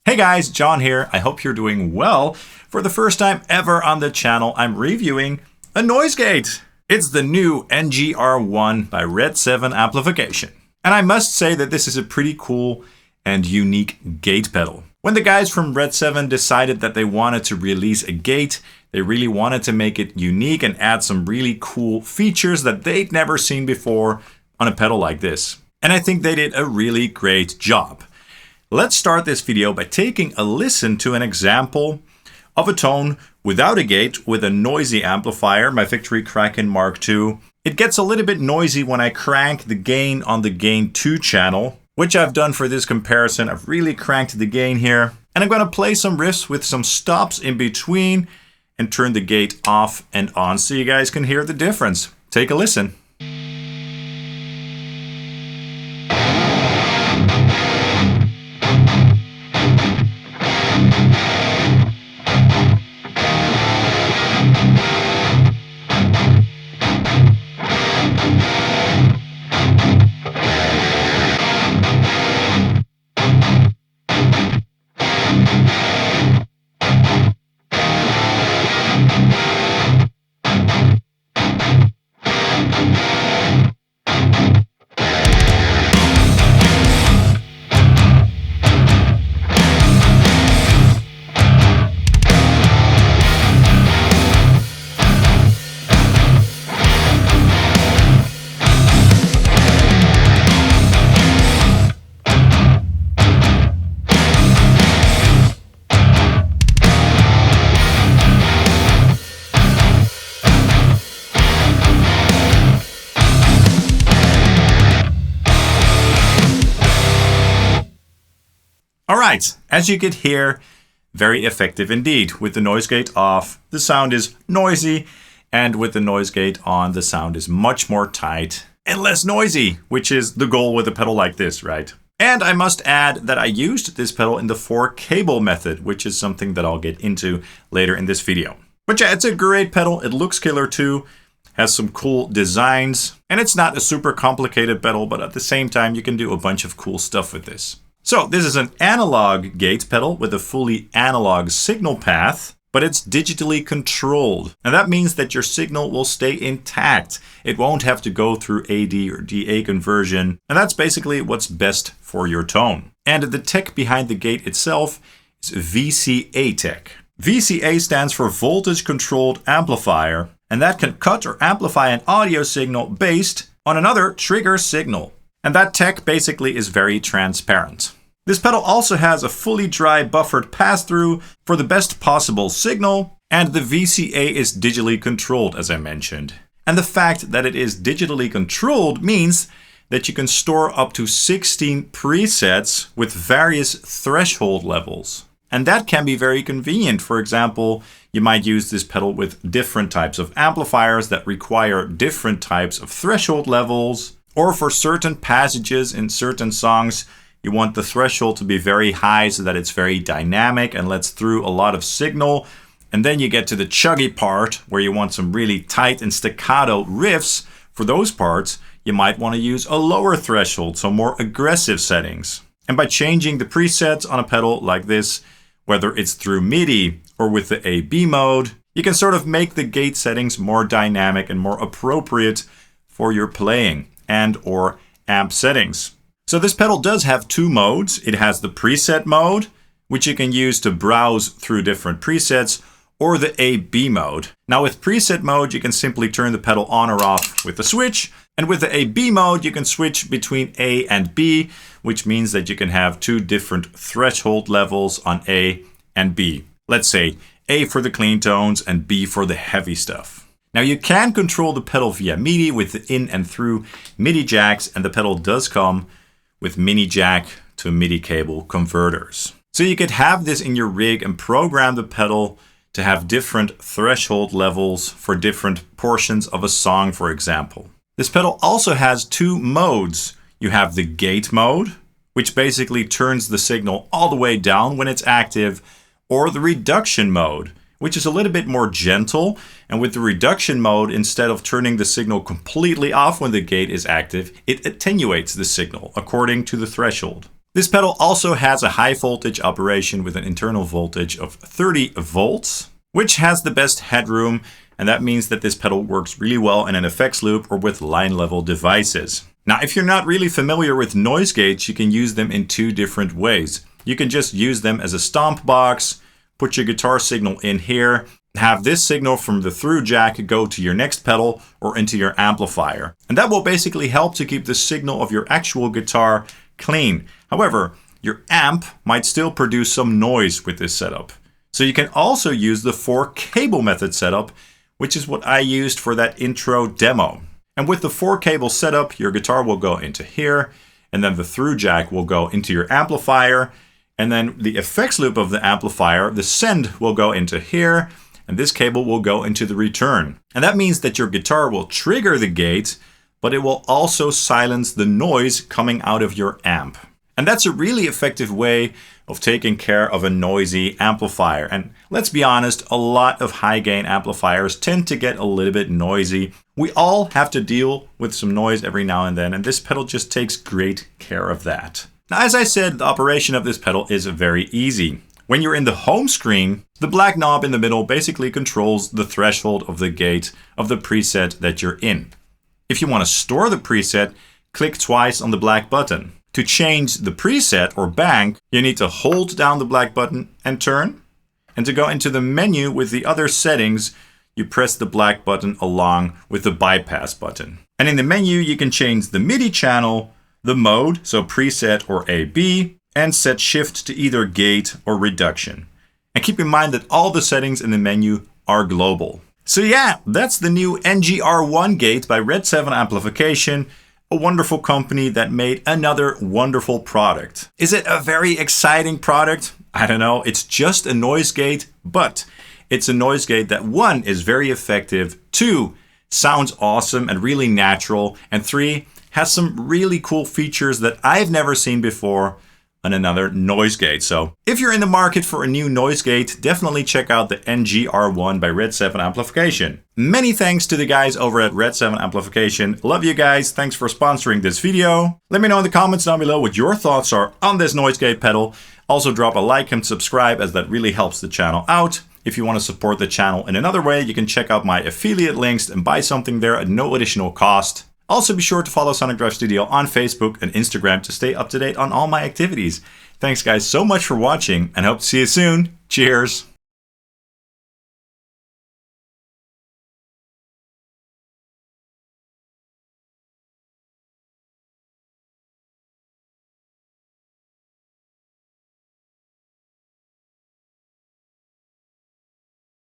Hey guys, John here. I hope you're doing well. For the first time ever on the channel, I'm reviewing a noise gate. It's the new NGR-1 by RedSeven Amplification. And I must say that this is a pretty cool and unique gate pedal. When the guys from RedSeven decided that they wanted to release a gate, they really wanted to make it unique and add some really cool features that they'd never seen before on a pedal like this. And I think they did a really great job. Let's start this video by taking a listen to an example of a tone without a gate with a noisy amplifier, my Victory Kraken MKII. It gets a little bit noisy when I crank the gain on the gain 2 channel, which I've done for this comparison. I've really cranked the gain here. And I'm going to play some riffs with some stops in between and turn the gate off and on so you guys can hear the difference. Take a listen. Alright, as you could hear, very effective indeed. With the noise gate off, the sound is noisy, and with the noise gate on, the sound is much more tight and less noisy, which is the goal with a pedal like this, right? And I must add that I used this pedal in the 4-cable method, which is something that I'll get into later in this video. But yeah, it's a great pedal. It looks killer too, has some cool designs, and it's not a super complicated pedal, but at the same time, you can do a bunch of cool stuff with this. So this is an analog gate pedal with a fully analog signal path, but it's digitally controlled. And that means that your signal will stay intact. It won't have to go through AD or DA conversion. And that's basically what's best for your tone. And the tech behind the gate itself is VCA tech. VCA stands for voltage controlled amplifier, and that can cut or amplify an audio signal based on another trigger signal. And that tech basically is very transparent. This pedal also has a fully dry buffered pass-through for the best possible signal, and the VCA is digitally controlled, as I mentioned. And the fact that it is digitally controlled means that you can store up to 16 presets with various threshold levels. And that can be very convenient. For example, you might use this pedal with different types of amplifiers that require different types of threshold levels. Or for certain passages in certain songs, you want the threshold to be very high so that it's very dynamic and lets through a lot of signal. And then you get to the chuggy part where you want some really tight and staccato riffs. For those parts, you might want to use a lower threshold, so more aggressive settings. And by changing the presets on a pedal like this, whether it's through Midi or with the AB mode, you can sort of make the gate settings more dynamic and more appropriate for your playing and or amp settings. So this pedal does have 2 modes. It has the preset mode, which you can use to browse through different presets, or the AB mode. Now with preset mode, you can simply turn the pedal on or off with the switch. And with the AB mode, you can switch between A and B, which means that you can have 2 different threshold levels on A and B. Let's say A for the clean tones and B for the heavy stuff. Now you can control the pedal via Midi with the in and through Midi jacks, and the pedal does come with mini jack to Midi cable converters. So you could have this in your rig and program the pedal to have different threshold levels for different portions of a song, for example. This pedal also has 2 modes. You have the gate mode, which basically turns the signal all the way down when it's active, or the reduction mode, which is a little bit more gentle. And with the reduction mode, instead of turning the signal completely off when the gate is active, it attenuates the signal according to the threshold. This pedal also has a high voltage operation with an internal voltage of 30 volts, which has the best headroom, and that means that this pedal works really well in an effects loop or with line level devices. Now, if you're not really familiar with noise gates, you can use them in two different ways. You can just use them as a stomp box, put your guitar signal in here, have this signal from the through jack go to your next pedal or into your amplifier. And that will basically help to keep the signal of your actual guitar clean. However, your amp might still produce some noise with this setup. So you can also use the 4-cable method setup, which is what I used for that intro demo. And with the 4-cable setup, your guitar will go into here, and then the through jack will go into your amplifier, and then the effects loop of the amplifier, the send, will go into here, and this cable will go into the return. And that means that your guitar will trigger the gate, but it will also silence the noise coming out of your amp. And that's a really effective way of taking care of a noisy amplifier. And let's be honest, a lot of high gain amplifiers tend to get a little bit noisy. We all have to deal with some noise every now and then, and this pedal just takes great care of that. Now, as I said, the operation of this pedal is very easy. When you're in the home screen, the black knob in the middle basically controls the threshold of the gate of the preset that you're in. If you want to store the preset, click twice on the black button. To change the preset or bank, you need to hold down the black button and turn. And to go into the menu with the other settings, you press the black button along with the bypass button. And in the menu, you can change the Midi channel, the mode, so preset or AB, and set shift to either gate or reduction. And keep in mind that all the settings in the menu are global. So yeah, that's the new NGR-1 gate by RedSeven Amplification, a wonderful company that made another wonderful product. Is it a very exciting product? I don't know. It's just a noise gate, but it's a noise gate that 1, is very effective, 2, sounds awesome and really natural, and 3, has some really cool features that I've never seen before on another noise gate. So if you're in the market for a new noise gate, definitely check out the NGR-1 by RedSeven Amplification. Many thanks to the guys over at RedSeven Amplification. Love you guys. Thanks for sponsoring this video. Let me know in the comments down below what your thoughts are on this noise gate pedal. Also drop a like and subscribe, as that really helps the channel out. If you want to support the channel in another way, you can check out my affiliate links and buy something there at no additional cost. Also, be sure to follow Sonic Drive Studio on Facebook and Instagram to stay up to date on all my activities. Thanks guys so much for watching, and hope to see you soon. Cheers!